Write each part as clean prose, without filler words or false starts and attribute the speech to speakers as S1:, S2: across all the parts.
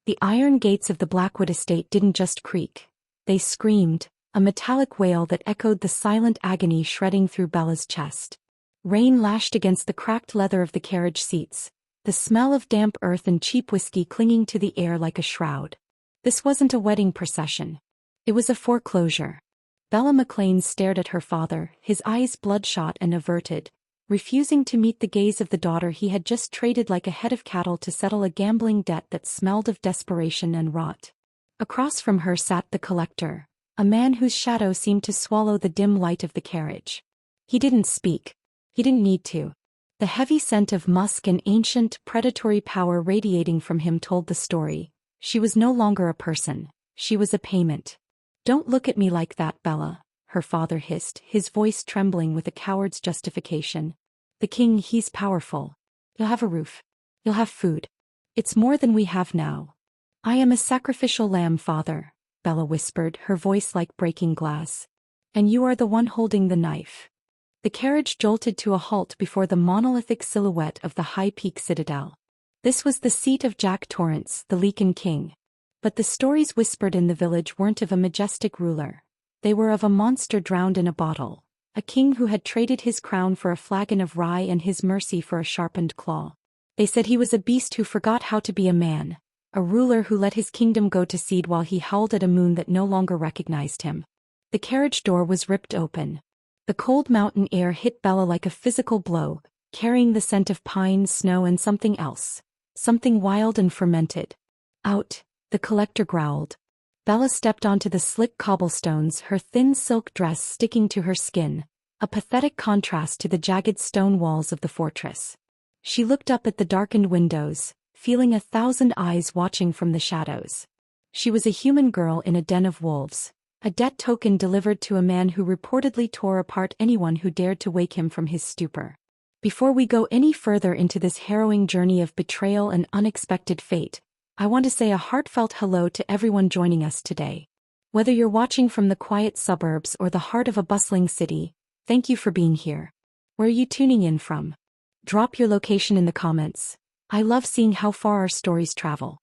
S1: The iron gates of the Blackwood estate didn't just creak. They screamed, a metallic wail that echoed the silent agony shredding through Bella's chest. Rain lashed against the cracked leather of the carriage seats, the smell of damp earth and cheap whiskey clinging to the air like a shroud. This wasn't a wedding procession. It was a foreclosure. Bella McLean stared at her father, his eyes bloodshot and averted, refusing to meet the gaze of the daughter he had just traded like a head of cattle to settle a gambling debt that smelled of desperation and rot. Across from her sat the collector, a man whose shadow seemed to swallow the dim light of the carriage. He didn't speak. He didn't need to. The heavy scent of musk and ancient, predatory power radiating from him told the story. She was no longer a person. She was a payment. "Don't look at me like that, Bella," her father hissed, his voice trembling with a coward's justification. "The king, he's powerful. You'll have a roof. You'll have food. It's more than we have now." "I am a sacrificial lamb, father," Bella whispered, her voice like breaking glass. "And you are the one holding the knife." The carriage jolted to a halt before the monolithic silhouette of the High Peak Citadel. This was the seat of Jack Torrance, the Lycan King. But the stories whispered in the village weren't of a majestic ruler. They were of a monster drowned in a bottle, a king who had traded his crown for a flagon of rye and his mercy for a sharpened claw. They said he was a beast who forgot how to be a man, a ruler who let his kingdom go to seed while he howled at a moon that no longer recognized him. The carriage door was ripped open. The cold mountain air hit Bella like a physical blow, carrying the scent of pine, snow and something else, something wild and fermented. "Out," the collector growled. Bella stepped onto the slick cobblestones, her thin silk dress sticking to her skin, a pathetic contrast to the jagged stone walls of the fortress. She looked up at the darkened windows, feeling 1,000 eyes watching from the shadows. She was a human girl in a den of wolves, a debt token delivered to a man who reportedly tore apart anyone who dared to wake him from his stupor. Before we go any further into this harrowing journey of betrayal and unexpected fate, I want to say a heartfelt hello to everyone joining us today. Whether you're watching from the quiet suburbs or the heart of a bustling city, thank you for being here. Where are you tuning in from? Drop your location in the comments. I love seeing how far our stories travel.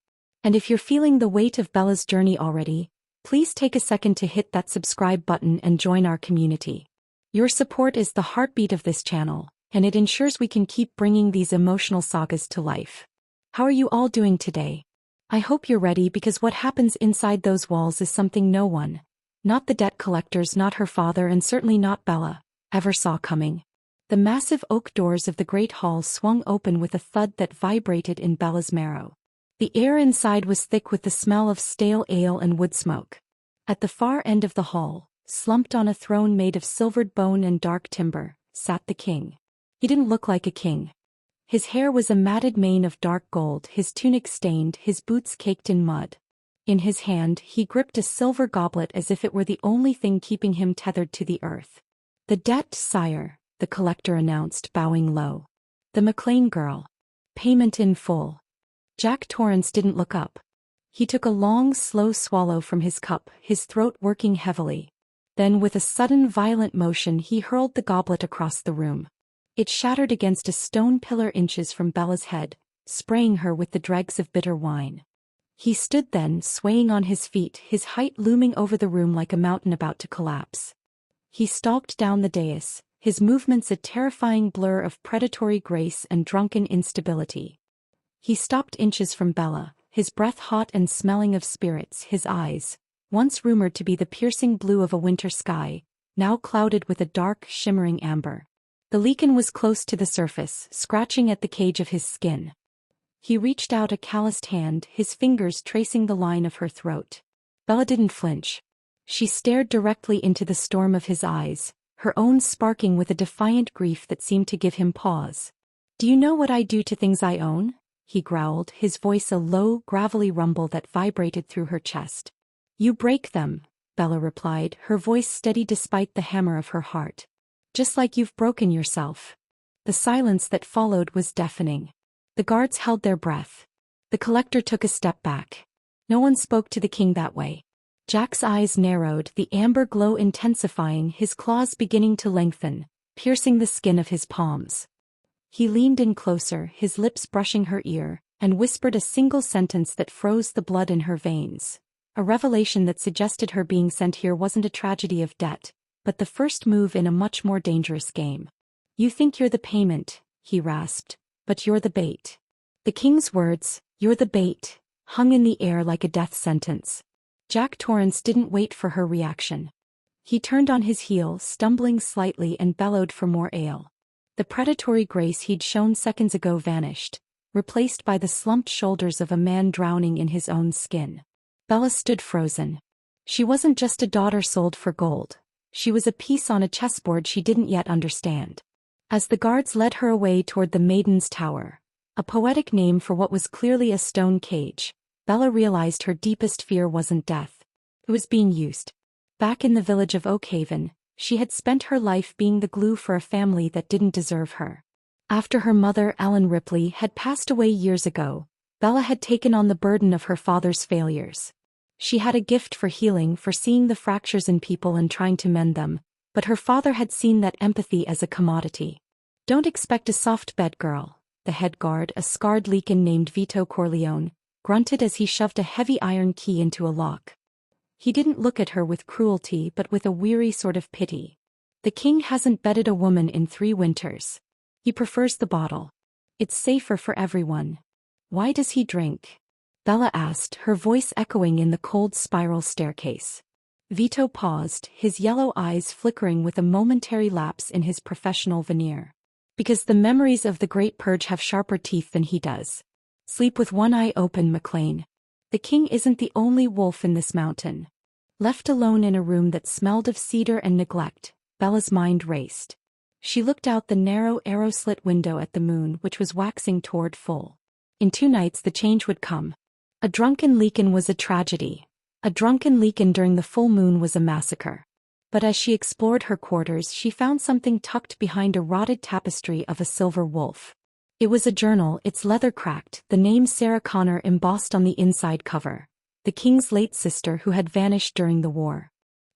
S1: And if you're feeling the weight of Bella's journey already, please take a second to hit that subscribe button and join our community. Your support is the heartbeat of this channel, and it ensures we can keep bringing these emotional sagas to life. How are you all doing today? I hope you're ready, because what happens inside those walls is something no one, not the debt collectors, not her father, and certainly not Bella, ever saw coming. The massive oak doors of the great hall swung open with a thud that vibrated in Bella's marrow. The air inside was thick with the smell of stale ale and wood smoke. At the far end of the hall, slumped on a throne made of silvered bone and dark timber, sat the king. He didn't look like a king. His hair was a matted mane of dark gold, his tunic stained, his boots caked in mud. In his hand he gripped a silver goblet as if it were the only thing keeping him tethered to the earth. "The debt, sire," the collector announced, bowing low. "The McLean girl. Payment in full." Jack Torrance didn't look up. He took a long, slow swallow from his cup, his throat working heavily. Then with a sudden violent motion he hurled the goblet across the room. It shattered against a stone pillar inches from Bella's head, spraying her with the dregs of bitter wine. He stood then, swaying on his feet, his height looming over the room like a mountain about to collapse. He stalked down the dais, his movements a terrifying blur of predatory grace and drunken instability. He stopped inches from Bella, his breath hot and smelling of spirits, his eyes, once rumored to be the piercing blue of a winter sky, now clouded with a dark, shimmering amber. The Lycan was close to the surface, scratching at the cage of his skin. He reached out a calloused hand, his fingers tracing the line of her throat. Bella didn't flinch. She stared directly into the storm of his eyes, her own sparking with a defiant grief that seemed to give him pause. "Do you know what I do to things I own?" he growled, his voice a low, gravelly rumble that vibrated through her chest. "You break them," Bella replied, her voice steady despite the hammer of her heart. "Just like you've broken yourself." The silence that followed was deafening. The guards held their breath. The collector took a step back. No one spoke to the king that way. Jack's eyes narrowed, the amber glow intensifying, his claws beginning to lengthen, piercing the skin of his palms. He leaned in closer, his lips brushing her ear, and whispered a single sentence that froze the blood in her veins. A revelation that suggested her being sent here wasn't a tragedy of debt, but the first move in a much more dangerous game. "You think you're the payment," he rasped, "but you're the bait." The king's words, "You're the bait," hung in the air like a death sentence. Jack Torrance didn't wait for her reaction. He turned on his heel, stumbling slightly, and bellowed for more ale. The predatory grace he'd shown seconds ago vanished, replaced by the slumped shoulders of a man drowning in his own skin. Bella stood frozen. She wasn't just a daughter sold for gold. She was a piece on a chessboard she didn't yet understand. As the guards led her away toward the Maiden's Tower, a poetic name for what was clearly a stone cage, Bella realized her deepest fear wasn't death. It was being used. Back in the village of Oakhaven, she had spent her life being the glue for a family that didn't deserve her. After her mother, Ellen Ripley, had passed away years ago, Bella had taken on the burden of her father's failures. She had a gift for healing, for seeing the fractures in people and trying to mend them, but her father had seen that empathy as a commodity. "Don't expect a soft bed, girl," the head guard, a scarred Lycan named Vito Corleone, grunted as he shoved a heavy iron key into a lock. He didn't look at her with cruelty but with a weary sort of pity. "The king hasn't bedded a woman in 3 winters. He prefers the bottle. It's safer for everyone." "Why does he drink?" Bella asked, her voice echoing in the cold spiral staircase. Vito paused, his yellow eyes flickering with a momentary lapse in his professional veneer. "Because the memories of the Great Purge have sharper teeth than he does. Sleep with one eye open, McLean. The king isn't the only wolf in this mountain." Left alone in a room that smelled of cedar and neglect, Bella's mind raced. She looked out the narrow arrow-slit window at the moon, which was waxing toward full. In 2 nights the change would come. A drunken Lycan was a tragedy. A drunken Lycan during the full moon was a massacre. But as she explored her quarters, she found something tucked behind a rotted tapestry of a silver wolf. It was a journal, its leather cracked, the name Sarah Connor embossed on the inside cover. The king's late sister who had vanished during the war.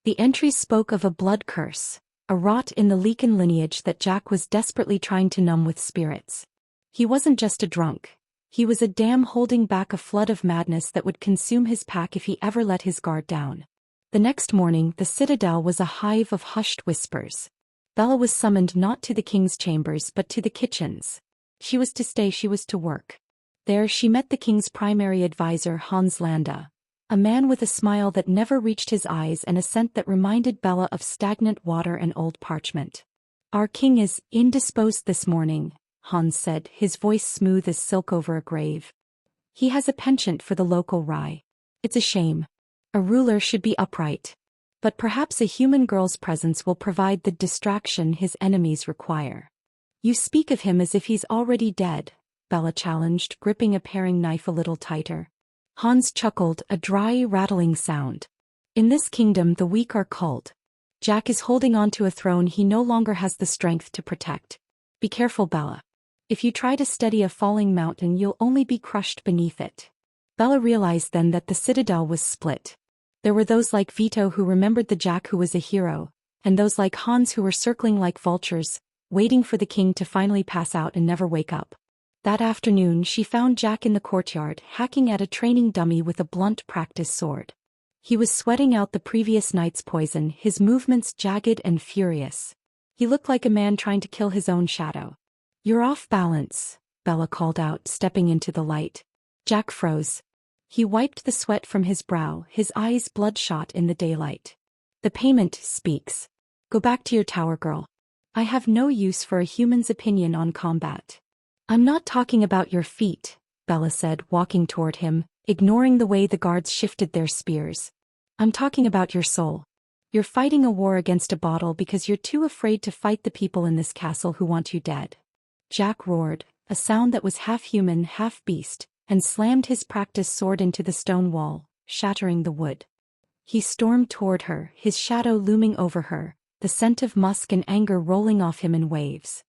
S1: The entries spoke of a blood curse, a rot in the Lycan lineage that Jack was desperately trying to numb with spirits. He wasn't just a drunk. He was a dam holding back a flood of madness that would consume his pack if he ever let his guard down. The next morning, the citadel was a hive of hushed whispers. Bella was summoned not to the king's chambers but to the kitchens. She was to stay, she was to work. There she met the king's primary advisor, Hans Landa, a man with a smile that never reached his eyes and a scent that reminded Bella of stagnant water and old parchment. "Our king is indisposed this morning," Hans said, his voice smooth as silk over a grave. "He has a penchant for the local rye. It's a shame. A ruler should be upright. But perhaps a human girl's presence will provide the distraction his enemies require." "You speak of him as if he's already dead," Bella challenged, gripping a paring knife a little tighter. Hans chuckled, a dry, rattling sound. "In this kingdom the weak are culled. Jack is holding on to a throne he no longer has the strength to protect. Be careful, Bella. If you try to steady a falling mountain you'll only be crushed beneath it." Bella realized then that the citadel was split. There were those like Vito who remembered the Jack who was a hero, and those like Hans who were circling like vultures, waiting for the king to finally pass out and never wake up. That afternoon she found Jack in the courtyard, hacking at a training dummy with a blunt practice sword. He was sweating out the previous night's poison, his movements jagged and furious. He looked like a man trying to kill his own shadow. "You're off balance," Bella called out, stepping into the light. Jack froze. He wiped the sweat from his brow, his eyes bloodshot in the daylight. "The payment speaks. Go back to your tower, girl. I have no use for a human's opinion on combat." "I'm not talking about your feet," Bella said, walking toward him, ignoring the way the guards shifted their spears. "I'm talking about your soul. You're fighting a war against a bottle because you're too afraid to fight the people in this castle who want you dead." Jack roared, a sound that was half human, half beast, and slammed his practice sword into the stone wall, shattering the wood. He stormed toward her, his shadow looming over her, the scent of musk and anger rolling off him in waves.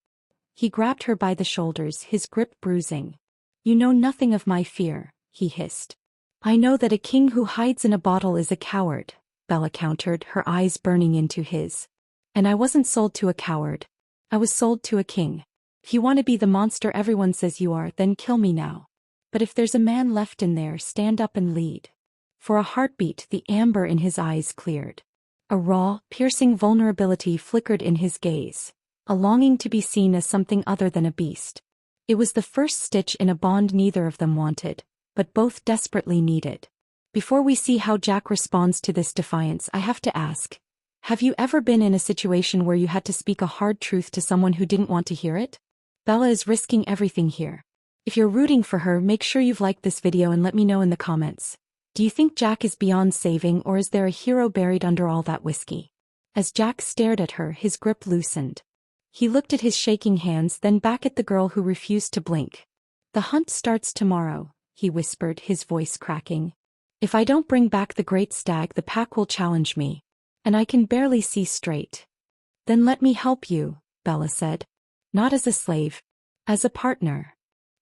S1: He grabbed her by the shoulders, his grip bruising. "You know nothing of my fear," he hissed. "I know that a king who hides in a bottle is a coward," Bella countered, her eyes burning into his. "And I wasn't sold to a coward. I was sold to a king. If you want to be the monster everyone says you are, then kill me now." But if there's a man left in there, stand up and lead. For a heartbeat, the amber in his eyes cleared. A raw, piercing vulnerability flickered in his gaze, a longing to be seen as something other than a beast. It was the first stitch in a bond neither of them wanted, but both desperately needed. Before we see how Jack responds to this defiance, I have to ask, have you ever been in a situation where you had to speak a hard truth to someone who didn't want to hear it? Bella is risking everything here. If you're rooting for her, make sure you've liked this video and let me know in the comments. Do you think Jack is beyond saving, or is there a hero buried under all that whiskey? As Jack stared at her, his grip loosened. He looked at his shaking hands, then back at the girl who refused to blink. The hunt starts tomorrow, he whispered, his voice cracking. If I don't bring back the great stag, the pack will challenge me. And I can barely see straight. Then let me help you, Bella said. Not as a slave. As a partner.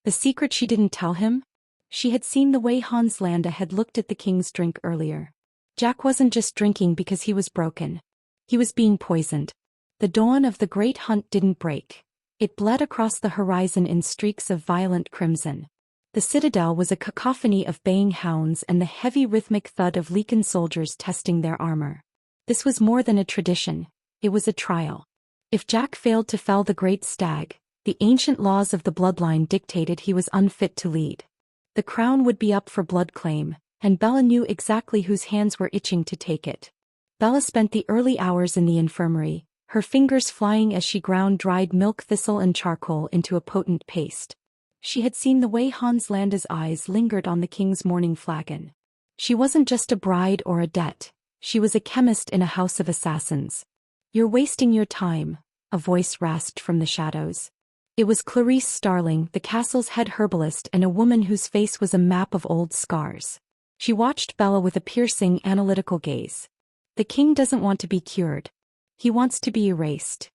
S1: The secret she didn't tell him? She had seen the way Hans Landa had looked at the king's drink earlier. Jack wasn't just drinking because he was broken. He was being poisoned. The dawn of the great hunt didn't break. It bled across the horizon in streaks of violent crimson. The citadel was a cacophony of baying hounds and the heavy rhythmic thud of Lycan soldiers testing their armor. This was more than a tradition, it was a trial. If Jack failed to fell the great stag, the ancient laws of the bloodline dictated he was unfit to lead. The crown would be up for blood claim, and Bella knew exactly whose hands were itching to take it. Bella spent the early hours in the infirmary, her fingers flying as she ground dried milk thistle and charcoal into a potent paste. She had seen the way Hans Landa's eyes lingered on the king's morning flagon. She wasn't just a bride or a debt, she was a chemist in a house of assassins. You're wasting your time, a voice rasped from the shadows. It was Clarice Starling, the castle's head herbalist and a woman whose face was a map of old scars. She watched Bella with a piercing, analytical gaze. The king doesn't want to be cured. He wants to be erased.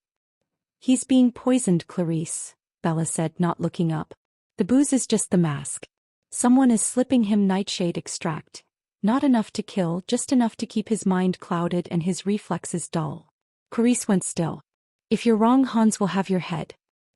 S1: He's being poisoned, Clarice, Bella said, not looking up. The booze is just the mask. Someone is slipping him nightshade extract. Not enough to kill, just enough to keep his mind clouded and his reflexes dull. Clarice went still. If you're wrong, Hans will have your head.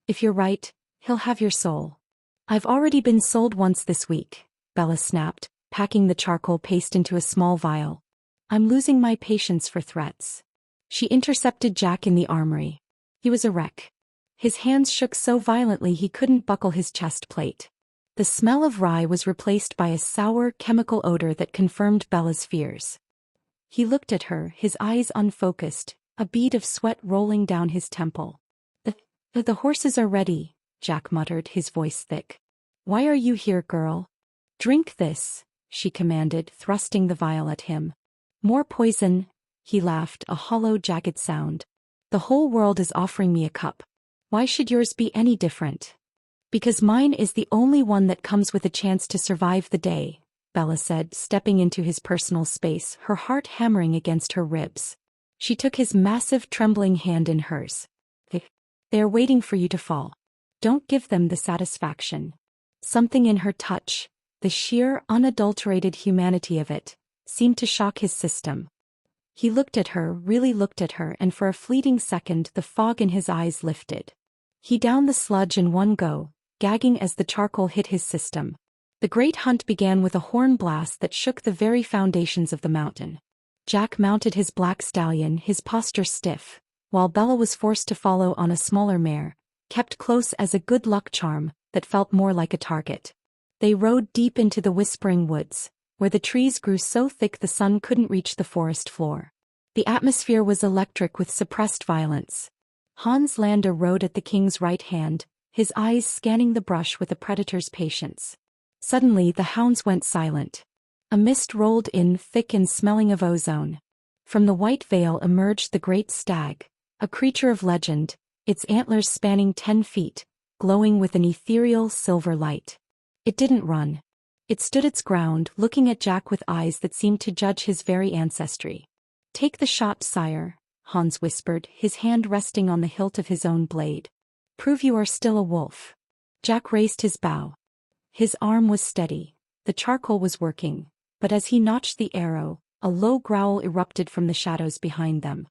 S1: If you're right, he'll have your soul. I've already been sold once this week, Bella snapped, packing the charcoal paste into a small vial. I'm losing my patience for threats. She intercepted Jack in the armory. He was a wreck. His hands shook so violently he couldn't buckle his chest plate. The smell of rye was replaced by a sour, chemical odor that confirmed Bella's fears. He looked at her, his eyes unfocused, a bead of sweat rolling down his temple. The horses are ready, Jack muttered, his voice thick. Why are you here, girl? Drink this, she commanded, thrusting the vial at him. More poison, he laughed, a hollow, jagged sound. The whole world is offering me a cup. Why should yours be any different? Because mine is the only one that comes with a chance to survive the day, Bella said, stepping into his personal space, her heart hammering against her ribs. She took his massive, trembling hand in hers. They are waiting for you to fall. Don't give them the satisfaction. Something in her touch, the sheer, unadulterated humanity of it, seemed to shock his system. He looked at her, really looked at her, and for a fleeting second the fog in his eyes lifted. He downed the sludge in one go, gagging as the charcoal hit his system. The great hunt began with a horn blast that shook the very foundations of the mountain. Jack mounted his black stallion, his posture stiff, while Bella was forced to follow on a smaller mare, kept close as a good luck charm, that felt more like a target. They rode deep into the whispering woods, where the trees grew so thick the sun couldn't reach the forest floor. The atmosphere was electric with suppressed violence. Hans Landa rode at the king's right hand, his eyes scanning the brush with a predator's patience. Suddenly the hounds went silent. A mist rolled in, thick and smelling of ozone. From the white veil emerged the great stag, a creature of legend, its antlers spanning 10 feet, glowing with an ethereal silver light. It didn't run. It stood its ground, looking at Jack with eyes that seemed to judge his very ancestry. Take the shot, sire, Hans whispered, his hand resting on the hilt of his own blade. Prove you are still a wolf. Jack raised his bow. His arm was steady. The charcoal was working, but as he notched the arrow, a low growl erupted from the shadows behind them.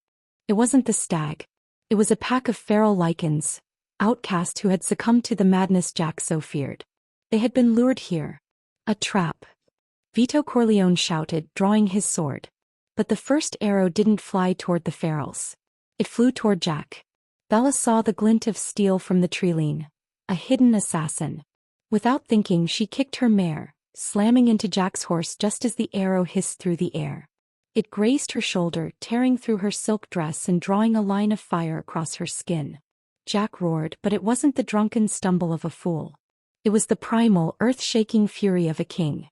S1: It wasn't the stag. It was a pack of feral Lycans, outcasts who had succumbed to the madness Jack so feared. They had been lured here. A trap. Vito Corleone shouted, drawing his sword. But the first arrow didn't fly toward the ferals. It flew toward Jack. Bella saw the glint of steel from the treeline. A hidden assassin. Without thinking, she kicked her mare, slamming into Jack's horse just as the arrow hissed through the air. It grazed her shoulder, tearing through her silk dress and drawing a line of fire across her skin. Jack roared, but it wasn't the drunken stumble of a fool. It was the primal, earth-shaking fury of a king.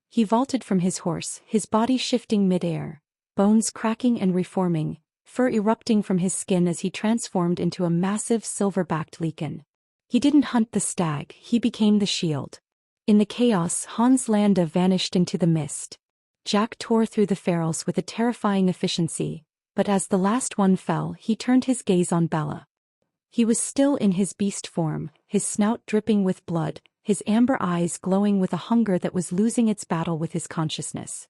S1: He vaulted from his horse, his body shifting mid-air, bones cracking and reforming, fur erupting from his skin as he transformed into a massive silver-backed Lycan. He didn't hunt the stag, he became the shield. In the chaos, Hans Landa vanished into the mist. Jack tore through the ferals with a terrifying efficiency, but as the last one fell, he turned his gaze on Bella. He was still in his beast form, his snout dripping with blood, his amber eyes glowing with a hunger that was losing its battle with his consciousness.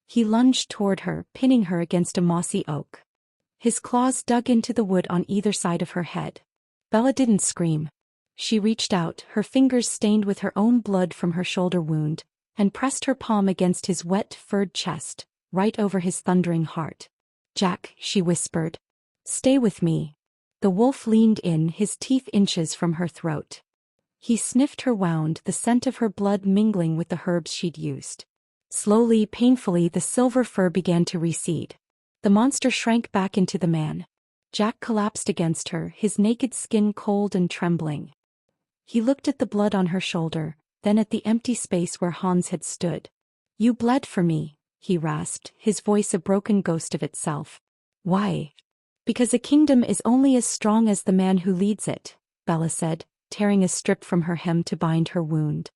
S1: He lunged toward her, pinning her against a mossy oak. His claws dug into the wood on either side of her head. Bella didn't scream. She reached out, her fingers stained with her own blood from her shoulder wound, and pressed her palm against his wet, furred chest, right over his thundering heart. "Jack," she whispered. "Stay with me." The wolf leaned in, his teeth inches from her throat. He sniffed her wound, the scent of her blood mingling with the herbs she'd used. Slowly, painfully, the silver fur began to recede. The monster shrank back into the man. Jack collapsed against her, his naked skin cold and trembling. He looked at the blood on her shoulder, then at the empty space where Hans had stood. "You bled for me," he rasped, his voice a broken ghost of itself. "Why?" "Because a kingdom is only as strong as the man who leads it," Bella said, tearing a strip from her hem to bind her wound.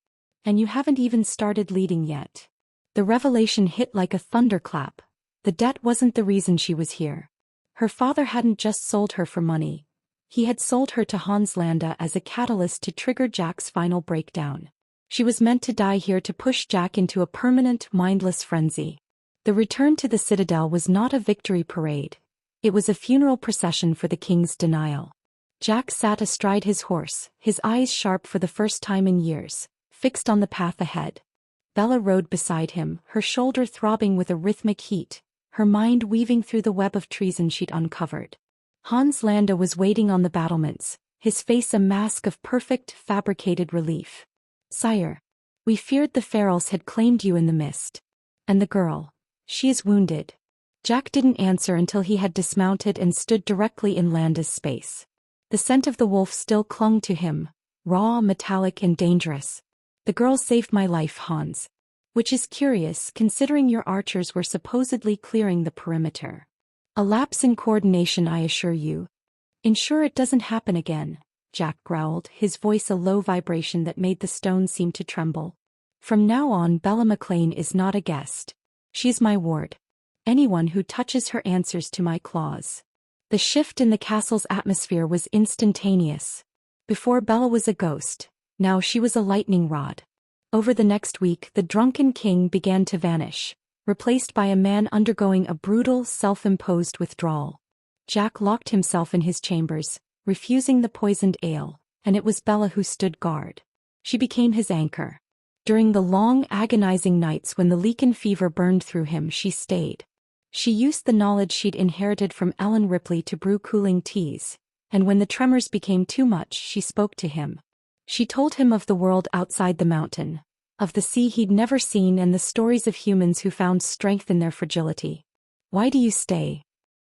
S1: "And you haven't even started leading yet." The revelation hit like a thunderclap. The debt wasn't the reason she was here. Her father hadn't just sold her for money. He had sold her to Hans Landa as a catalyst to trigger Jack's final breakdown. She was meant to die here to push Jack into a permanent, mindless frenzy. The return to the Citadel was not a victory parade. It was a funeral procession for the king's denial. Jack sat astride his horse, his eyes sharp for the first time in years, fixed on the path ahead. Bella rode beside him, her shoulder throbbing with a rhythmic heat, her mind weaving through the web of treason she'd uncovered. Hans Landa was waiting on the battlements, his face a mask of perfect, fabricated relief. "Sire, we feared the ferals had claimed you in the mist. And the girl, she is wounded." Jack didn't answer until he had dismounted and stood directly in Landa's space. The scent of the wolf still clung to him, raw, metallic, and dangerous. "The girl saved my life, Hans. Which is curious, considering your archers were supposedly clearing the perimeter. A lapse in coordination, I assure you." "Ensure it doesn't happen again," Jack growled, his voice a low vibration that made the stone seem to tremble. "From now on, Bella McLean is not a guest. She's my ward. Anyone who touches her answers to my claws." The shift in the castle's atmosphere was instantaneous. Before Bella was a ghost, now she was a lightning rod. Over the next week, the drunken king began to vanish, replaced by a man undergoing a brutal, self-imposed withdrawal. Jack locked himself in his chambers, refusing the poisoned ale, and it was Bella who stood guard. She became his anchor. During the long, agonizing nights when the Lycan fever burned through him, she stayed. She used the knowledge she'd inherited from Ellen Ripley to brew cooling teas, and when the tremors became too much, she spoke to him. She told him of the world outside the mountain, of the sea he'd never seen and the stories of humans who found strength in their fragility. "Why do you stay?"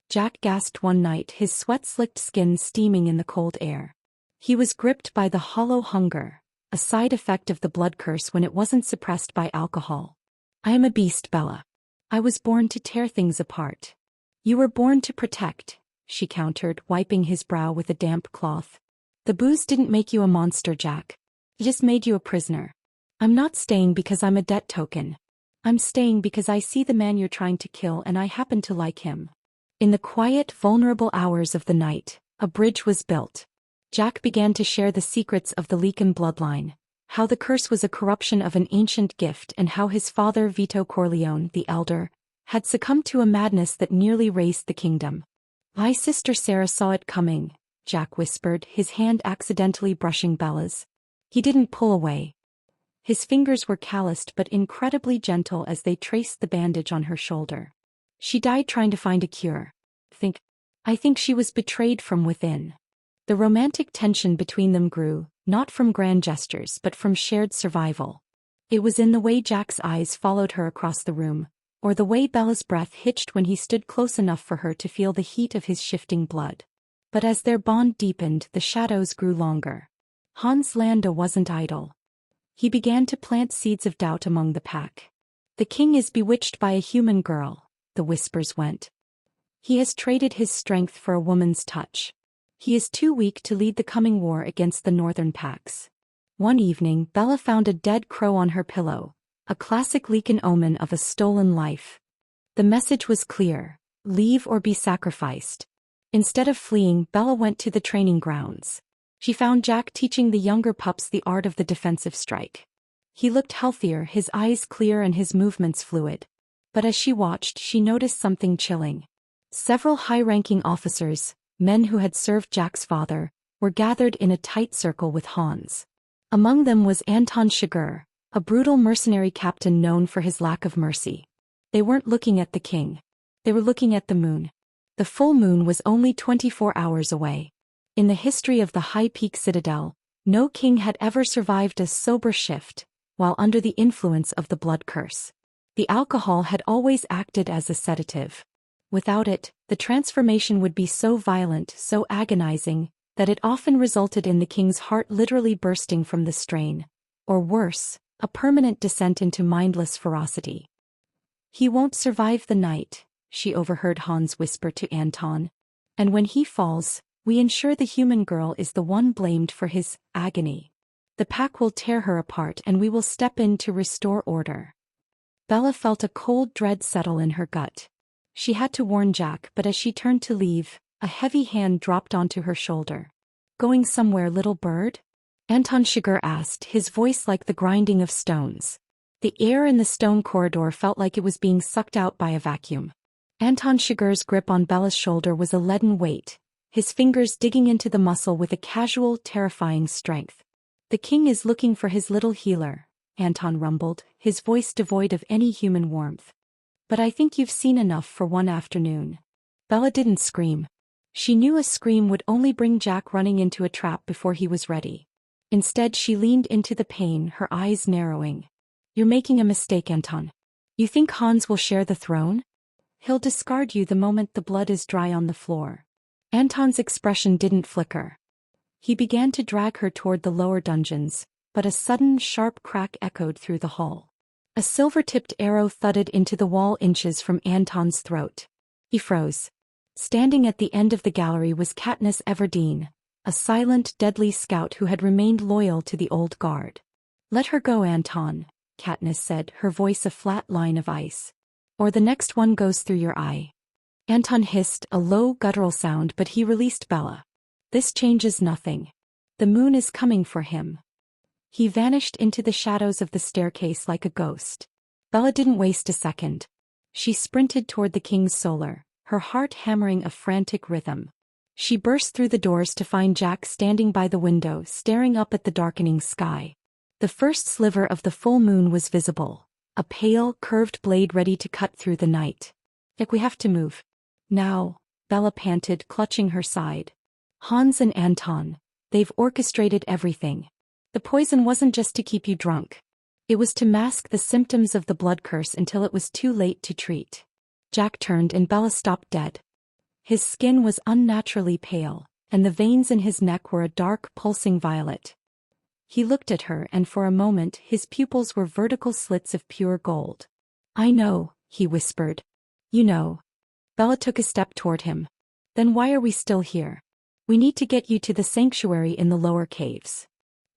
S1: Jack gasped one night, his sweat-slicked skin steaming in the cold air. He was gripped by the hollow hunger, a side effect of the blood curse when it wasn't suppressed by alcohol. "I am a beast, Bella. I was born to tear things apart." "You were born to protect," she countered, wiping his brow with a damp cloth. "The booze didn't make you a monster, Jack. It just made you a prisoner. I'm not staying because I'm a debt token. I'm staying because I see the man you're trying to kill and I happen to like him." In the quiet, vulnerable hours of the night, a bridge was built. Jack began to share the secrets of the Lycan bloodline, how the curse was a corruption of an ancient gift and how his father Vito Corleone, the elder, had succumbed to a madness that nearly razed the kingdom. "My sister Sarah saw it coming," Jack whispered, his hand accidentally brushing Bella's. He didn't pull away. His fingers were calloused but incredibly gentle as they traced the bandage on her shoulder. She died trying to find a cure. I think she was betrayed from within. The romantic tension between them grew, not from grand gestures but from shared survival. It was in the way Jack's eyes followed her across the room, or the way Bella's breath hitched when he stood close enough for her to feel the heat of his shifting blood. But as their bond deepened, the shadows grew longer. Hans Landa wasn't idle. He began to plant seeds of doubt among the pack. The king is bewitched by a human girl, the whispers went. He has traded his strength for a woman's touch. He is too weak to lead the coming war against the northern packs. One evening, Bella found a dead crow on her pillow, a classic Lycan omen of a stolen life. The message was clear: leave or be sacrificed. Instead of fleeing, Bella went to the training grounds. She found Jack teaching the younger pups the art of the defensive strike. He looked healthier, his eyes clear and his movements fluid. But as she watched, she noticed something chilling. Several high-ranking officers, men who had served Jack's father, were gathered in a tight circle with Hans. Among them was Anton Chigurh, a brutal mercenary captain known for his lack of mercy. They weren't looking at the king. They were looking at the moon. The full moon was only 24 hours away. In the history of the High Peak Citadel, no king had ever survived a sober shift, while under the influence of the blood curse. The alcohol had always acted as a sedative. Without it, the transformation would be so violent, so agonizing, that it often resulted in the king's heart literally bursting from the strain, or worse, a permanent descent into mindless ferocity. "He won't survive the night," she overheard Hans whisper to Anton. "And when he falls, we ensure the human girl is the one blamed for his agony. The pack will tear her apart and we will step in to restore order." Bella felt a cold dread settle in her gut. She had to warn Jack, but as she turned to leave, a heavy hand dropped onto her shoulder. "Going somewhere, little bird?" Anton Chigurh asked, his voice like the grinding of stones. The air in the stone corridor felt like it was being sucked out by a vacuum. Anton Chigurh's grip on Bella's shoulder was a leaden weight, his fingers digging into the muscle with a casual, terrifying strength. "The king is looking for his little healer," Anton rumbled, his voice devoid of any human warmth. "But I think you've seen enough for one afternoon." Bella didn't scream. She knew a scream would only bring Jack running into a trap before he was ready. Instead, she leaned into the pain, her eyes narrowing. "You're making a mistake, Anton. You think Hans will share the throne? He'll discard you the moment the blood is dry on the floor." Anton's expression didn't flicker. He began to drag her toward the lower dungeons, but a sudden, sharp crack echoed through the hall. A silver-tipped arrow thudded into the wall inches from Anton's throat. He froze. Standing at the end of the gallery was Katniss Everdeen, a silent, deadly scout who had remained loyal to the old guard. "Let her go, Anton," Katniss said, her voice a flat line of ice. "Or the next one goes through your eye." Anton hissed, a low, guttural sound, but he released Bella. "This changes nothing. The moon is coming for him." He vanished into the shadows of the staircase like a ghost. Bella didn't waste a second. She sprinted toward the king's solar, her heart hammering a frantic rhythm. She burst through the doors to find Jack standing by the window, staring up at the darkening sky. The first sliver of the full moon was visible, a pale, curved blade ready to cut through the night. "Look, we have to move. Now," Bella panted, clutching her side. "Hans and Anton, they've orchestrated everything. The poison wasn't just to keep you drunk. It was to mask the symptoms of the blood curse until it was too late to treat." Jack turned and Bella stopped dead. His skin was unnaturally pale, and the veins in his neck were a dark, pulsing violet. He looked at her and for a moment his pupils were vertical slits of pure gold. "I know," he whispered. "You know." Bella took a step toward him. "Then why are we still here? We need to get you to the sanctuary in the lower caves."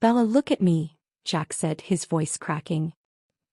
S1: "Bella, look at me," Jack said, his voice cracking.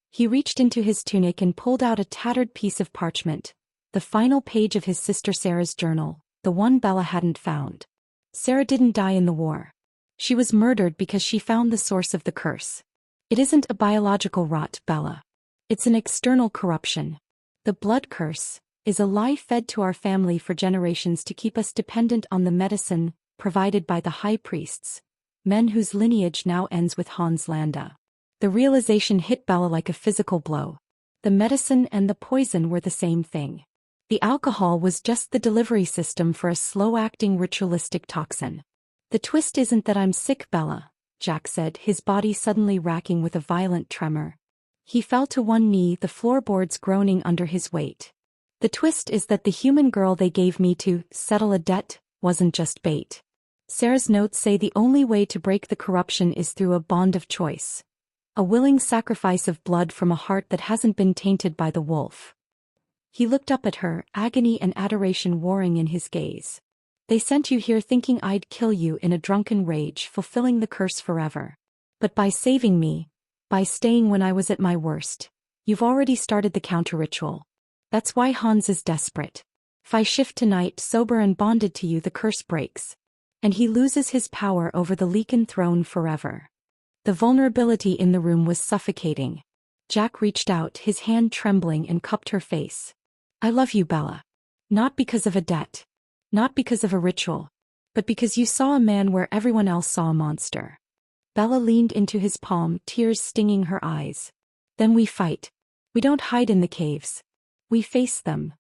S1: He reached into his tunic and pulled out a tattered piece of parchment, the final page of his sister Sarah's journal, the one Bella hadn't found. Sarah didn't die in the war. She was murdered because she found the source of the curse. It isn't a biological rot, Bella. It's an external corruption. The blood curse is a lie fed to our family for generations to keep us dependent on the medicine provided by the high priests, men whose lineage now ends with Hans Landa. The realization hit Bella like a physical blow. The medicine and the poison were the same thing. The alcohol was just the delivery system for a slow-acting ritualistic toxin. The twist isn't that I'm sick, Bella, Jack said, his body suddenly racking with a violent tremor. He fell to one knee, the floorboards groaning under his weight. The twist is that the human girl they gave me to settle a debt wasn't just bait. Sarah's notes say the only way to break the corruption is through a bond of choice. A willing sacrifice of blood from a heart that hasn't been tainted by the wolf. He looked up at her, agony and adoration warring in his gaze. They sent you here thinking I'd kill you in a drunken rage, fulfilling the curse forever. But by saving me, by staying when I was at my worst, you've already started the counter-ritual. That's why Hans is desperate. If I shift tonight sober and bonded to you, the curse breaks. And he loses his power over the Lycan throne forever. The vulnerability in the room was suffocating. Jack reached out, his hand trembling, and cupped her face. I love you, Bella. Not because of a debt. Not because of a ritual. But because you saw a man where everyone else saw a monster. Bella leaned into his palm, tears stinging her eyes. Then we fight. We don't hide in the caves. We face them.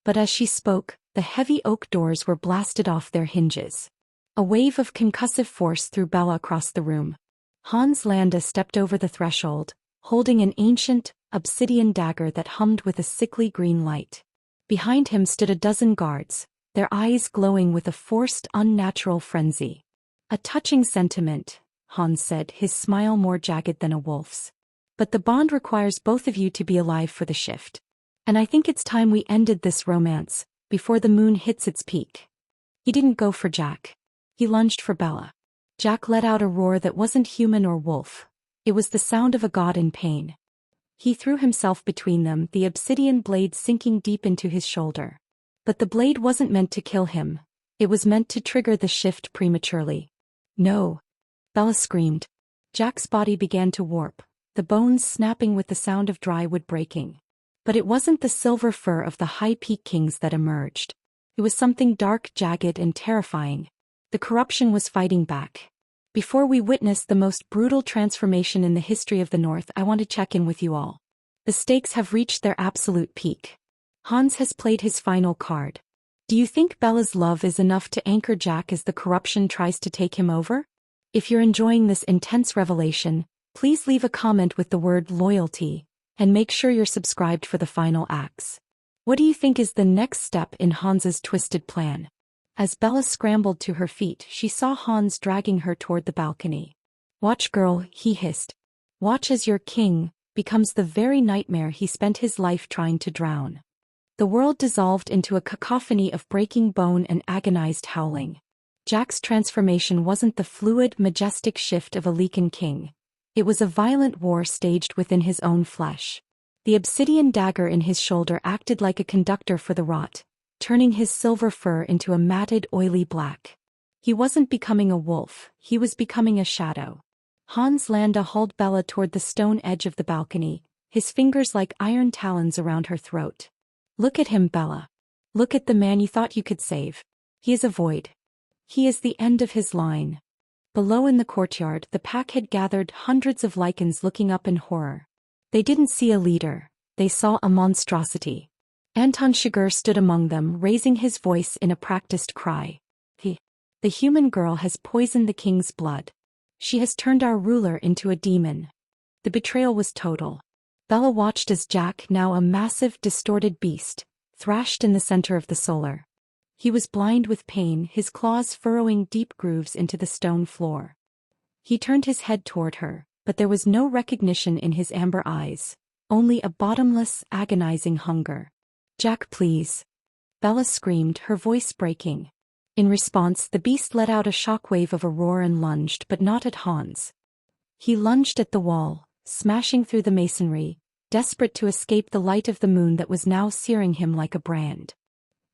S1: But as she spoke, the heavy oak doors were blasted off their hinges. A wave of concussive force threw Bella across the room. Hans Landa stepped over the threshold, holding an ancient, obsidian dagger that hummed with a sickly green light. Behind him stood a dozen guards, their eyes glowing with a forced, unnatural frenzy. A touching sentiment, Hans said, his smile more jagged than a wolf's. But the bond requires both of you to be alive for the shift. And I think it's time we ended this romance, before the moon hits its peak. He didn't go for Jack. He lunged for Bella. Jack let out a roar that wasn't human or wolf. It was the sound of a god in pain. He threw himself between them, the obsidian blade sinking deep into his shoulder. But the blade wasn't meant to kill him. It was meant to trigger the shift prematurely. No. Bella screamed. Jack's body began to warp, the bones snapping with the sound of dry wood breaking. But it wasn't the silver fur of the High Peak Kings that emerged. It was something dark, jagged, and terrifying. The corruption was fighting back. Before we witness the most brutal transformation in the history of the North, I want to check in with you all. The stakes have reached their absolute peak. Hans has played his final card. Do you think Bella's love is enough to anchor Jack as the corruption tries to take him over? If you're enjoying this intense revelation, please leave a comment with the word loyalty, and make sure you're subscribed for the final acts. What do you think is the next step in Hans's twisted plan? As Bella scrambled to her feet, she saw Hans dragging her toward the balcony. Watch, girl, he hissed. Watch as your king becomes the very nightmare he spent his life trying to drown. The world dissolved into a cacophony of breaking bone and agonized howling. Jack's transformation wasn't the fluid, majestic shift of a Lycan King. It was a violent war staged within his own flesh. The obsidian dagger in his shoulder acted like a conductor for the rot, turning his silver fur into a matted, oily black. He wasn't becoming a wolf, he was becoming a shadow. Hans Landa hauled Bella toward the stone edge of the balcony, his fingers like iron talons around her throat. Look at him, Bella. Look at the man you thought you could save. He is a void. He is the end of his line. Below in the courtyard, the pack had gathered, hundreds of Lycans looking up in horror. They didn't see a leader, they saw a monstrosity. Anton Shiger stood among them, raising his voice in a practiced cry. The human girl has poisoned the king's blood. She has turned our ruler into a demon. The betrayal was total. Bella watched as Jack, now a massive, distorted beast, thrashed in the center of the solar. He was blind with pain, his claws furrowing deep grooves into the stone floor. He turned his head toward her, but there was no recognition in his amber eyes, only a bottomless, agonizing hunger. Jack, please. Bella screamed, her voice breaking. In response, the beast let out a shockwave of a roar and lunged, but not at Hans. He lunged at the wall, smashing through the masonry, desperate to escape the light of the moon that was now searing him like a brand.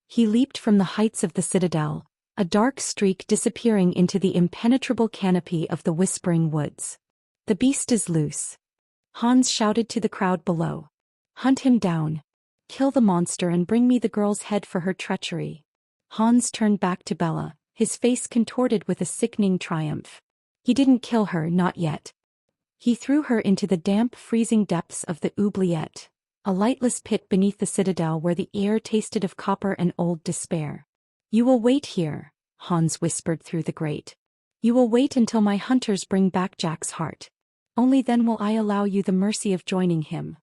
S1: He leaped from the heights of the citadel, a dark streak disappearing into the impenetrable canopy of the whispering woods. The beast is loose. Hans shouted to the crowd below. Hunt him down. Kill the monster and bring me the girl's head for her treachery. Hans turned back to Bella, his face contorted with a sickening triumph. He didn't kill her, not yet. He threw her into the damp, freezing depths of the oubliette, a lightless pit beneath the citadel where the air tasted of copper and old despair. "You will wait here," Hans whispered through the grate. "You will wait until my hunters bring back Jack's heart. Only then will I allow you the mercy of joining him."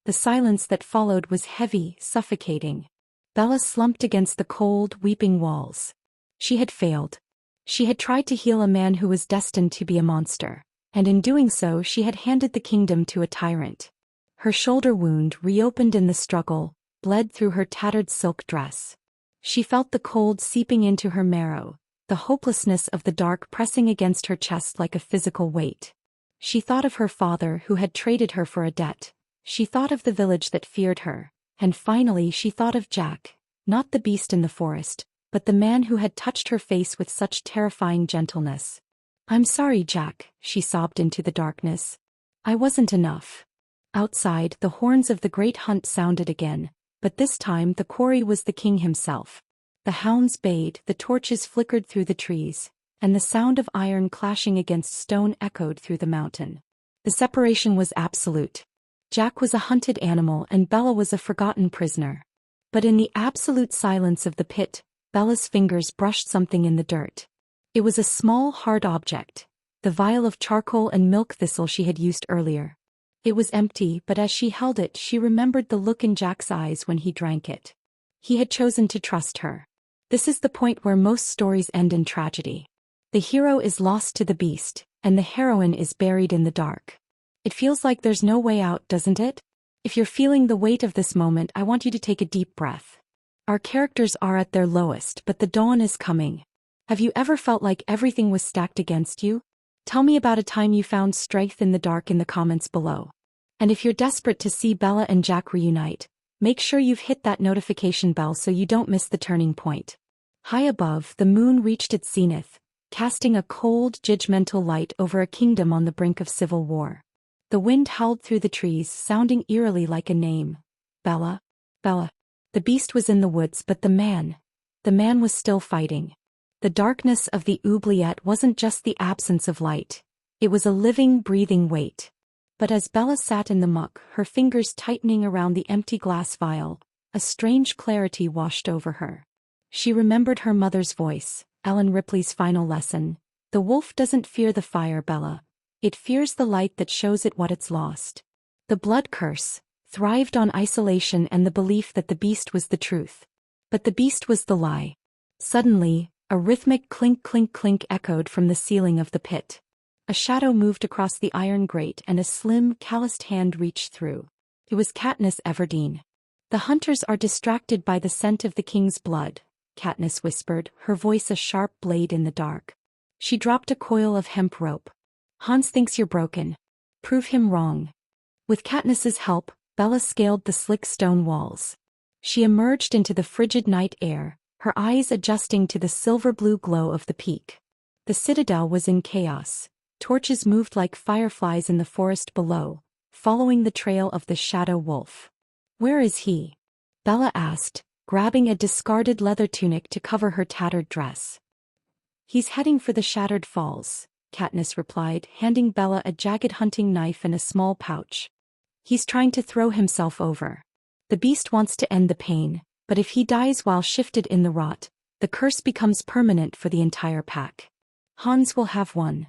S1: The silence that followed was heavy, suffocating. Bella slumped against the cold, weeping walls. She had failed. She had tried to heal a man who was destined to be a monster, and in doing so she had handed the kingdom to a tyrant. Her shoulder wound, reopened in the struggle, bled through her tattered silk dress. She felt the cold seeping into her marrow, the hopelessness of the dark pressing against her chest like a physical weight. She thought of her father who had traded her for a debt. She thought of the village that feared her, and finally she thought of Jack, not the beast in the forest, but the man who had touched her face with such terrifying gentleness. "I'm sorry, Jack," she sobbed into the darkness. "I wasn't enough." Outside, the horns of the great hunt sounded again, but this time the quarry was the king himself. The hounds bayed, the torches flickered through the trees, and the sound of iron clashing against stone echoed through the mountain. The separation was absolute. Jack was a hunted animal and Bella was a forgotten prisoner. But in the absolute silence of the pit, Bella's fingers brushed something in the dirt. It was a small, hard object, the vial of charcoal and milk thistle she had used earlier. It was empty, but as she held it, she remembered the look in Jack's eyes when he drank it. He had chosen to trust her. This is the point where most stories end in tragedy. The hero is lost to the beast, and the heroine is buried in the dark. It feels like there's no way out, doesn't it? If you're feeling the weight of this moment, I want you to take a deep breath. Our characters are at their lowest, but the dawn is coming. Have you ever felt like everything was stacked against you? Tell me about a time you found strength in the dark in the comments below. And if you're desperate to see Bella and Jack reunite, make sure you've hit that notification bell so you don't miss the turning point. High above, the moon reached its zenith, casting a cold, judgmental light over a kingdom on the brink of civil war. The wind howled through the trees, sounding eerily like a name. Bella? Bella. The beast was in the woods, but the man was still fighting. The darkness of the oubliette wasn't just the absence of light. It was a living, breathing weight. But as Bella sat in the muck, her fingers tightening around the empty glass vial, a strange clarity washed over her. She remembered her mother's voice, Ellen Ripley's final lesson. "The wolf doesn't fear the fire, Bella. It fears the light that shows it what it's lost." The blood curse thrived on isolation and the belief that the beast was the truth. But the beast was the lie. Suddenly, a rhythmic clink clink clink echoed from the ceiling of the pit. A shadow moved across the iron grate and a slim, calloused hand reached through. It was Katniss Everdeen. "The hunters are distracted by the scent of the king's blood," Katniss whispered, her voice a sharp blade in the dark. She dropped a coil of hemp rope. "Hans thinks you're broken. Prove him wrong." With Katniss's help, Bella scaled the slick stone walls. She emerged into the frigid night air, her eyes adjusting to the silver-blue glow of the peak. The citadel was in chaos. Torches moved like fireflies in the forest below, following the trail of the shadow wolf. "Where is he?" Bella asked, grabbing a discarded leather tunic to cover her tattered dress. "He's heading for the Shattered Falls," Katniss replied, handing Bella a jagged hunting knife and a small pouch. "He's trying to throw himself over. The beast wants to end the pain, but if he dies while shifted in the rot, the curse becomes permanent for the entire pack. Hans will have one."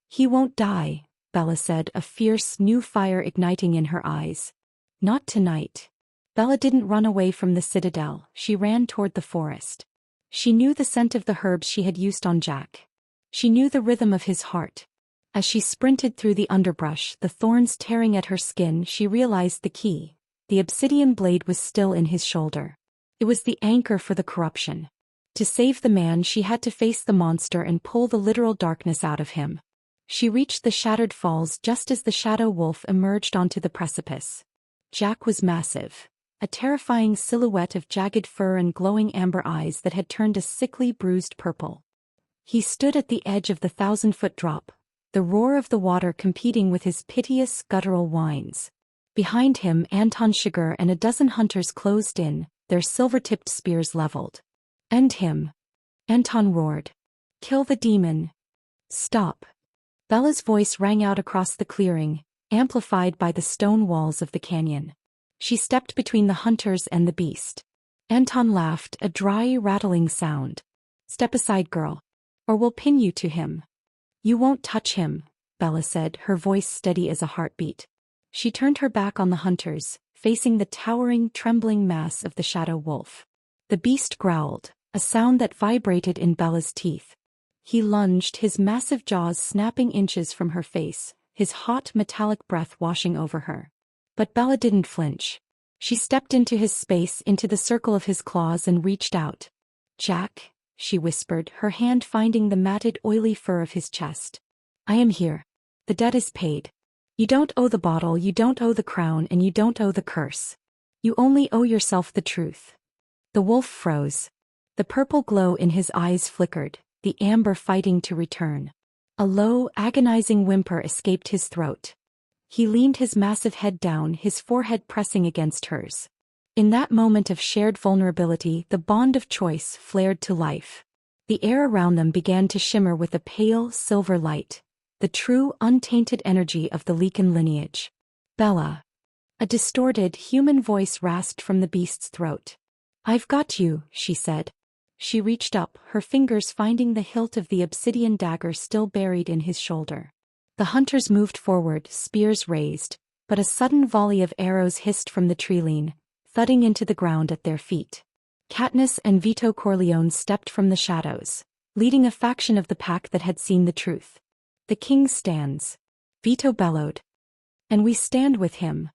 S1: "He won't die," Bella said, a fierce, new fire igniting in her eyes. "Not tonight." Bella didn't run away from the citadel, she ran toward the forest. She knew the scent of the herbs she had used on Jack. She knew the rhythm of his heart. As she sprinted through the underbrush, the thorns tearing at her skin, she realized the key. The obsidian blade was still in his shoulder. It was the anchor for the corruption. To save the man, she had to face the monster and pull the literal darkness out of him. She reached the Shattered Falls just as the shadow wolf emerged onto the precipice. Jack was massive, a terrifying silhouette of jagged fur and glowing amber eyes that had turned a sickly, bruised purple. He stood at the edge of the 1,000-foot drop, the roar of the water competing with his piteous, guttural whines. Behind him, Anton Chigurh and a dozen hunters closed in, their silver-tipped spears leveled. "End him!" Anton roared. "Kill the demon!" "Stop!" Bella's voice rang out across the clearing, amplified by the stone walls of the canyon. She stepped between the hunters and the beast. Anton laughed, a dry, rattling sound. "Step aside, girl. Or we'll pin you to him." "You won't touch him," Bella said, her voice steady as a heartbeat. She turned her back on the hunters, facing the towering, trembling mass of the shadow wolf. The beast growled, a sound that vibrated in Bella's teeth. He lunged, his massive jaws snapping inches from her face, his hot, metallic breath washing over her. But Bella didn't flinch. She stepped into his space, into the circle of his claws, and reached out. "Jack," she whispered, her hand finding the matted, oily fur of his chest. "I am here. The debt is paid. You don't owe the bottle, you don't owe the crown, and you don't owe the curse. You only owe yourself the truth." The wolf froze. The purple glow in his eyes flickered, the amber fighting to return. A low, agonizing whimper escaped his throat. He leaned his massive head down, his forehead pressing against hers. In that moment of shared vulnerability, the bond of choice flared to life. The air around them began to shimmer with a pale, silver light, the true, untainted energy of the Lycan lineage. "Bella." A distorted, human voice rasped from the beast's throat. "I've got you," she said. She reached up, her fingers finding the hilt of the obsidian dagger still buried in his shoulder. The hunters moved forward, spears raised, but a sudden volley of arrows hissed from the treeline, thudding into the ground at their feet. Katniss and Vito Corleone stepped from the shadows, leading a faction of the pack that had seen the truth. "The king stands," Vito bellowed. "And we stand with him."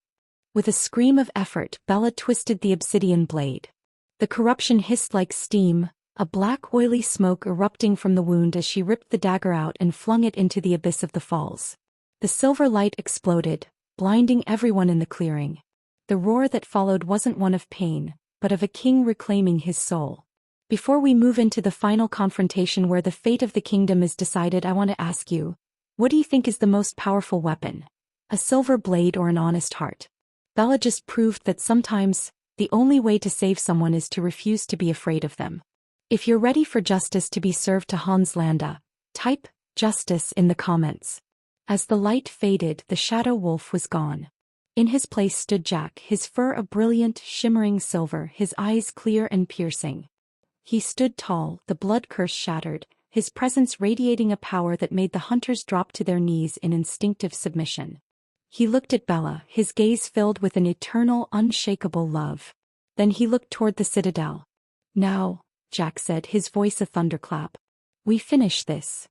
S1: With a scream of effort, Bella twisted the obsidian blade. The corruption hissed like steam, a black oily smoke erupting from the wound as she ripped the dagger out and flung it into the abyss of the falls. The silver light exploded, blinding everyone in the clearing. The roar that followed wasn't one of pain, but of a king reclaiming his soul. "Before we move into the final confrontation where the fate of the kingdom is decided, I want to ask you, what do you think is the most powerful weapon? A silver blade or an honest heart?" Bella just proved that sometimes, the only way to save someone is to refuse to be afraid of them. If you're ready for justice to be served to Hans Landa, type "justice" in the comments. As the light faded, the shadow wolf was gone. In his place stood Jack, his fur a brilliant, shimmering silver, his eyes clear and piercing. He stood tall, the blood curse shattered, his presence radiating a power that made the hunters drop to their knees in instinctive submission. He looked at Bella, his gaze filled with an eternal, unshakable love. Then he looked toward the citadel. "Now," Jack said, his voice a thunderclap, "we finish this."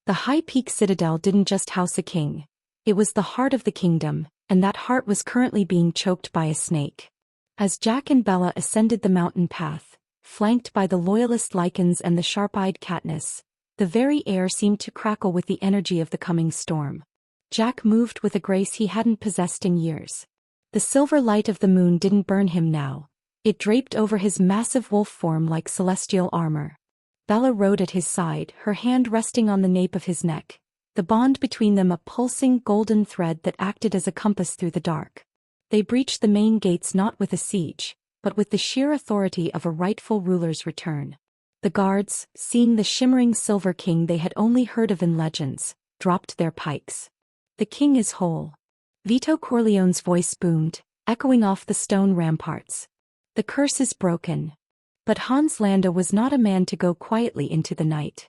S1: The high peak citadel didn't just house a king. It was the heart of the kingdom, and that heart was currently being choked by a snake. As Jack and Bella ascended the mountain path, flanked by the loyalist Lycans and the sharp-eyed Katniss, the very air seemed to crackle with the energy of the coming storm. Jack moved with a grace he hadn't possessed in years. The silver light of the moon didn't burn him now. It draped over his massive wolf form like celestial armor. Bella rode at his side, her hand resting on the nape of his neck, the bond between them a pulsing golden thread that acted as a compass through the dark. They breached the main gates not with a siege, but with the sheer authority of a rightful ruler's return. The guards, seeing the shimmering Silver King they had only heard of in legends, dropped their pikes. "The king is whole." Vito Corleone's voice boomed, echoing off the stone ramparts. "The curse is broken." But Hans Landa was not a man to go quietly into the night.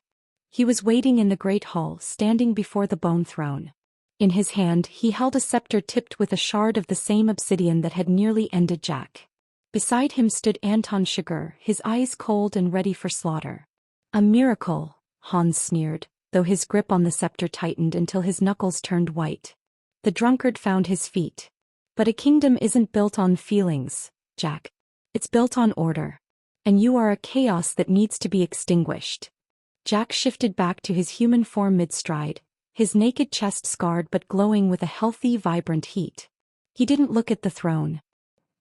S1: He was waiting in the great hall, standing before the bone throne. In his hand he held a scepter tipped with a shard of the same obsidian that had nearly ended Jack. Beside him stood Anton Chigurh, his eyes cold and ready for slaughter. "A miracle," Hans sneered, though his grip on the scepter tightened until his knuckles turned white. The drunkard found his feet. "But a kingdom isn't built on feelings, Jack. It's built on order. And you are a chaos that needs to be extinguished." Jack shifted back to his human form mid-stride, his naked chest scarred but glowing with a healthy, vibrant heat. He didn't look at the throne.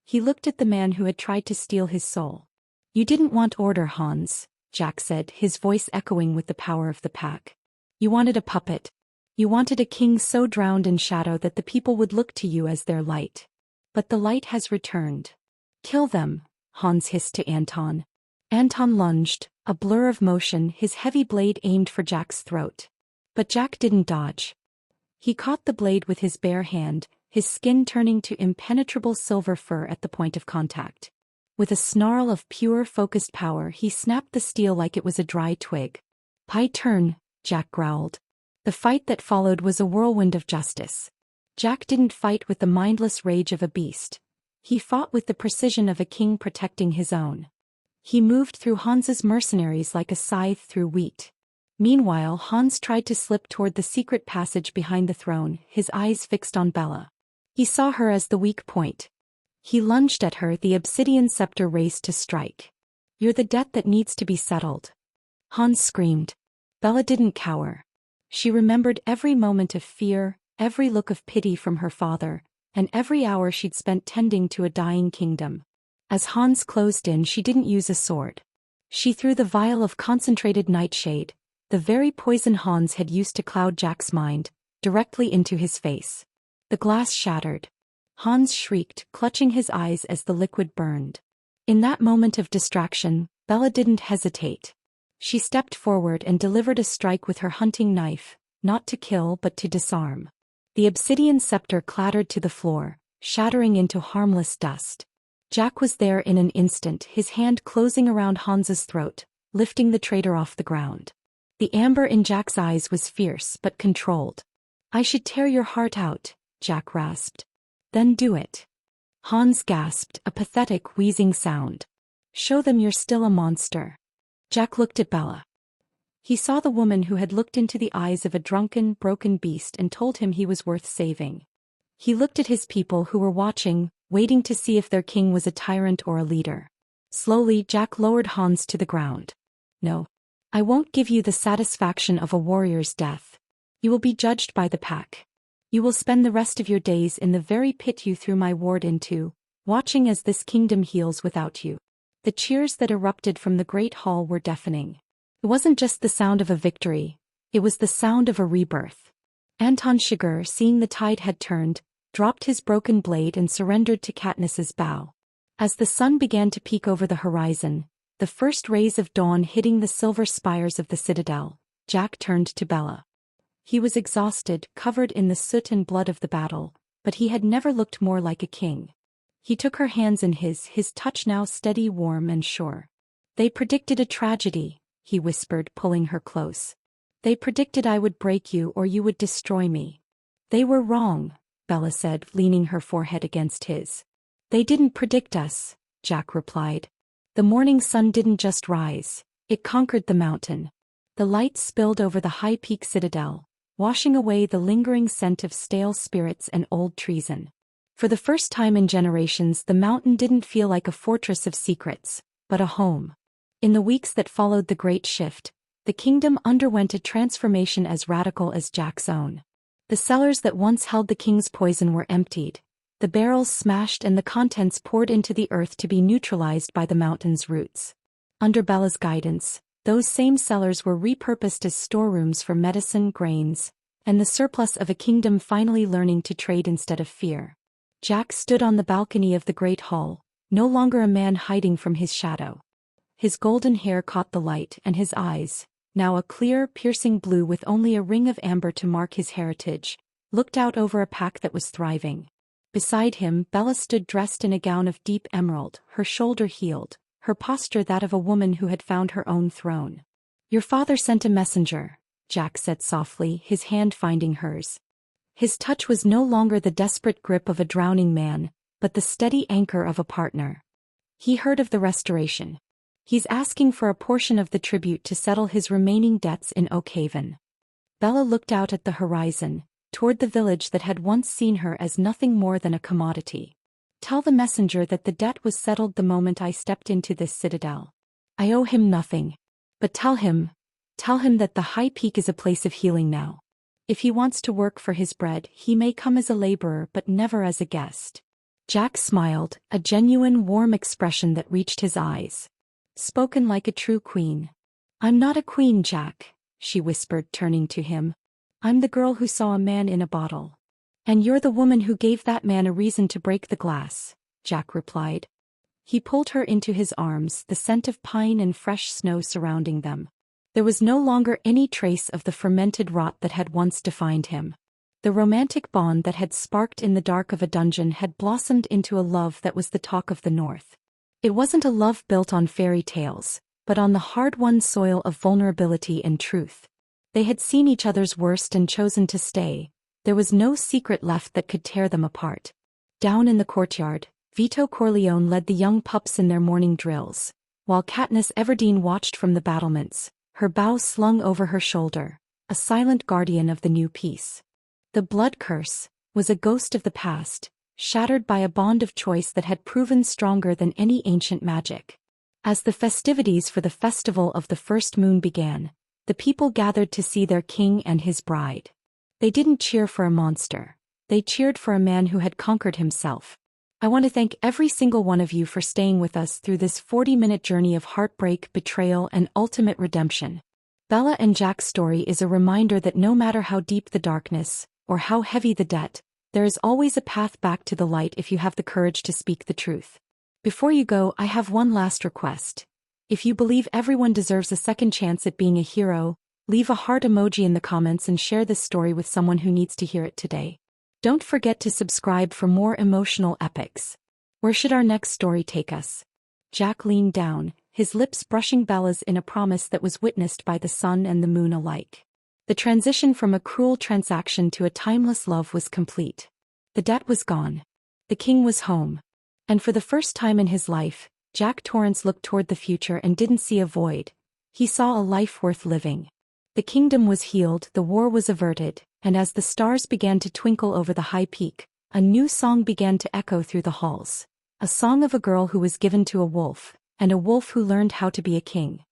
S1: He looked at the man who had tried to steal his soul. "You didn't want order, Hans," Jack said, his voice echoing with the power of the pack. "You wanted a puppet. You wanted a king so drowned in shadow that the people would look to you as their light. But the light has returned. Kill them," Hans hissed to Anton. Anton lunged, a blur of motion, his heavy blade aimed for Jack's throat. But Jack didn't dodge. He caught the blade with his bare hand, his skin turning to impenetrable silver fur at the point of contact. With a snarl of pure focused power, he snapped the steel like it was a dry twig. "Pie turn," Jack growled. The fight that followed was a whirlwind of justice. Jack didn't fight with the mindless rage of a beast. He fought with the precision of a king protecting his own. He moved through Hans's mercenaries like a scythe through wheat. Meanwhile, Hans tried to slip toward the secret passage behind the throne, his eyes fixed on Bella. He saw her as the weak point. He lunged at her, the obsidian scepter raised to strike. "You're the debt that needs to be settled." Hans screamed. Bella didn't cower. She remembered every moment of fear, every look of pity from her father, and every hour she'd spent tending to a dying kingdom. As Hans closed in, she didn't use a sword. She threw the vial of concentrated nightshade, the very poison Hans had used to cloud Jack's mind, directly into his face. The glass shattered. Hans shrieked, clutching his eyes as the liquid burned. In that moment of distraction, Bella didn't hesitate. She stepped forward and delivered a strike with her hunting knife, not to kill but to disarm. The obsidian scepter clattered to the floor, shattering into harmless dust. Jack was there in an instant, his hand closing around Hans's throat, lifting the traitor off the ground. The amber in Jack's eyes was fierce but controlled. "I should tear your heart out," Jack rasped. "Then do it." Hans gasped, a pathetic wheezing sound. "Show them you're still a monster." Jack looked at Bella. He saw the woman who had looked into the eyes of a drunken, broken beast and told him he was worth saving. He looked at his people who were watching, waiting to see if their king was a tyrant or a leader. Slowly, Jack lowered Hans to the ground. "No. I won't give you the satisfaction of a warrior's death. You will be judged by the pack. You will spend the rest of your days in the very pit you threw my ward into, watching as this kingdom heals without you." The cheers that erupted from the great hall were deafening. It wasn't just the sound of a victory, it was the sound of a rebirth. Anton Chigurh, seeing the tide had turned, dropped his broken blade and surrendered to Katniss's bow. As the sun began to peek over the horizon, the first rays of dawn hitting the silver spires of the citadel, Jack turned to Bella. He was exhausted, covered in the soot and blood of the battle, but he had never looked more like a king. He took her hands in his touch now steady, warm and sure. "They predicted a tragedy," he whispered, pulling her close. "They predicted I would break you or you would destroy me." "They were wrong," Bella said, leaning her forehead against his. "They didn't predict us," Jack replied. "The morning sun didn't just rise, it conquered the mountain." The light spilled over the high peak citadel, washing away the lingering scent of stale spirits and old treason. For the first time in generations, the mountain didn't feel like a fortress of secrets, but a home. In the weeks that followed the great shift, the kingdom underwent a transformation as radical as Jack's own. The cellars that once held the king's poison were emptied, the barrels smashed and the contents poured into the earth to be neutralized by the mountain's roots. Under Bella's guidance, those same cellars were repurposed as storerooms for medicine, grains, and the surplus of a kingdom finally learning to trade instead of fear. Jack stood on the balcony of the great hall, no longer a man hiding from his shadow. His golden hair caught the light and his eyes, now a clear, piercing blue with only a ring of amber to mark his heritage, looked out over a pack that was thriving. Beside him, Bella stood dressed in a gown of deep emerald, her shoulder healed, her posture that of a woman who had found her own throne. "Your father sent a messenger," Jack said softly, his hand finding hers. His touch was no longer the desperate grip of a drowning man, but the steady anchor of a partner. "He heard of the restoration. He's asking for a portion of the tribute to settle his remaining debts in Oakhaven." Bella looked out at the horizon, toward the village that had once seen her as nothing more than a commodity. "Tell the messenger that the debt was settled the moment I stepped into this citadel. I owe him nothing. But tell him that the High Peak is a place of healing now. If he wants to work for his bread, he may come as a laborer but never as a guest." Jack smiled, a genuine warm expression that reached his eyes. Spoken like a true queen. "I'm not a queen, Jack," she whispered, turning to him. "I'm the girl who saw a man in a bottle." "And you're the woman who gave that man a reason to break the glass," Jack replied. He pulled her into his arms, the scent of pine and fresh snow surrounding them. There was no longer any trace of the fermented rot that had once defined him. The romantic bond that had sparked in the dark of a dungeon had blossomed into a love that was the talk of the North. It wasn't a love built on fairy tales, but on the hard-won soil of vulnerability and truth. They had seen each other's worst and chosen to stay. There was no secret left that could tear them apart. Down in the courtyard, Vito Corleone led the young pups in their morning drills, while Katniss Everdeen watched from the battlements, her bow slung over her shoulder, a silent guardian of the new peace. The blood curse was a ghost of the past, shattered by a bond of choice that had proven stronger than any ancient magic. As the festivities for the Festival of the First Moon began, the people gathered to see their king and his bride. They didn't cheer for a monster. They cheered for a man who had conquered himself. I want to thank every single one of you for staying with us through this 40-minute journey of heartbreak, betrayal, and ultimate redemption. Bella and Jack's story is a reminder that no matter how deep the darkness, or how heavy the debt, there is always a path back to the light if you have the courage to speak the truth. Before you go, I have one last request. If you believe everyone deserves a second chance at being a hero, leave a heart emoji in the comments and share this story with someone who needs to hear it today. Don't forget to subscribe for more emotional epics. Where should our next story take us? Jack leaned down, his lips brushing Bella's in a promise that was witnessed by the sun and the moon alike. The transition from a cruel transaction to a timeless love was complete. The debt was gone. The king was home. And for the first time in his life, Jack Torrance looked toward the future and didn't see a void. He saw a life worth living. The kingdom was healed, the war was averted, and as the stars began to twinkle over the high peak, a new song began to echo through the halls. A song of a girl who was given to a wolf, and a wolf who learned how to be a king.